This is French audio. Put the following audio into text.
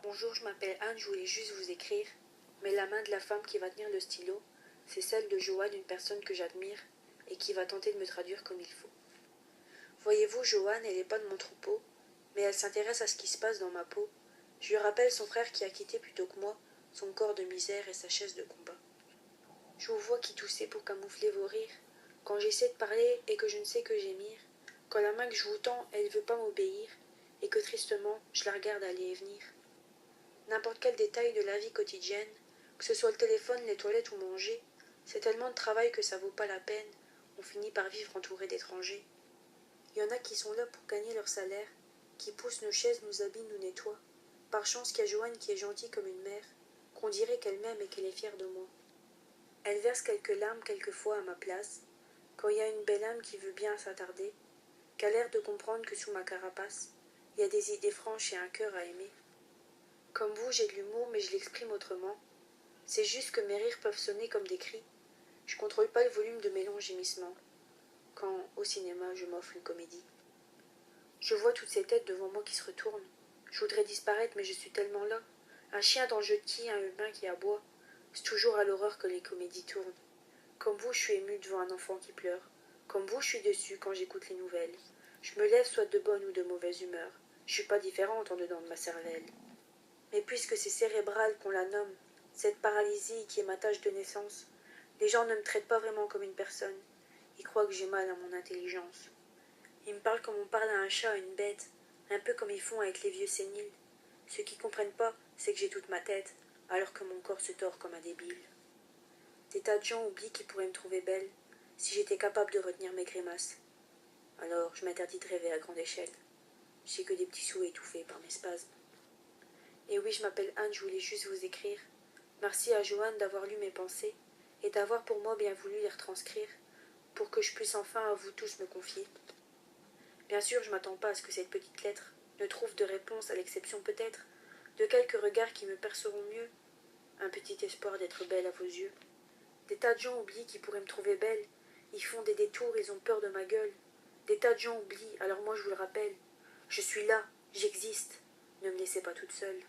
Bonjour, je m'appelle Anne, je voulais juste vous écrire. Mais la main de la femme qui va tenir le stylo, c'est celle de Joanne, une personne que j'admire et qui va tenter de me traduire comme il faut. Voyez-vous, Joanne, elle n'est pas de mon troupeau, mais elle s'intéresse à ce qui se passe dans ma peau. Je lui rappelle son frère qui a quitté plutôt que moi son corps de misère et sa chaise de combat. Je vous vois qui toussez pour camoufler vos rires, quand j'essaie de parler et que je ne sais que gémir, quand la main que je vous tends, elle veut pas m'obéir, et que tristement, je la regarde aller et venir. N'importe quel détail de la vie quotidienne, que ce soit le téléphone, les toilettes ou manger, c'est tellement de travail que ça vaut pas la peine, on finit par vivre entouré d'étrangers. Il y en a qui sont là pour gagner leur salaire, qui poussent nos chaises, nous habillent, nous nettoient. Par chance qu'il y a Joanne qui est gentille comme une mère, qu'on dirait qu'elle m'aime et qu'elle est fière de moi. Elle verse quelques larmes quelquefois à ma place, quand il y a une belle âme qui veut bien s'attarder, qu'a l'air de comprendre que sous ma carapace, il y a des idées franches et un cœur à aimer. Comme vous, j'ai de l'humour, mais je l'exprime autrement. C'est juste que mes rires peuvent sonner comme des cris. Je contrôle pas le volume de mes longs gémissements, quand, au cinéma, je m'offre une comédie. Je vois toutes ces têtes devant moi qui se retournent. Je voudrais disparaître, mais je suis tellement là. Un chien dans le jetis, un humain qui aboie. C'est toujours à l'horreur que les comédies tournent. Comme vous, je suis émue devant un enfant qui pleure. Comme vous, je suis déçue quand j'écoute les nouvelles. Je me lève soit de bonne ou de mauvaise humeur. Je suis pas différente en dedans de ma cervelle. Mais puisque c'est cérébral qu'on la nomme, cette paralysie qui est ma tâche de naissance, les gens ne me traitent pas vraiment comme une personne. Ils croient que j'ai mal à mon intelligence. Ils me parlent comme on parle à un chat, à une bête, un peu comme ils font avec les vieux séniles. Ce qu'ils comprennent pas, c'est que j'ai toute ma tête, alors que mon corps se tord comme un débile. Des tas de gens oublient qu'ils pourraient me trouver belle, si j'étais capable de retenir mes grimaces. Alors je m'interdis de rêver à grande échelle. J'ai que des petits sous étouffés par mes spasmes. Et oui, je m'appelle Anne, je voulais juste vous écrire. Merci à Joanne d'avoir lu mes pensées et d'avoir pour moi bien voulu les retranscrire, pour que je puisse enfin à vous tous me confier. Bien sûr, je m'attends pas à ce que cette petite lettre ne trouve de réponse, à l'exception peut-être de quelques regards qui me perceront mieux, un petit espoir d'être belle à vos yeux. Des tas de gens oublient qu'ils pourraient me trouver belle, ils font des détours, ils ont peur de ma gueule. Des tas de gens oublient, alors moi je vous le rappelle, je suis là, j'existe, ne me laissez pas toute seule.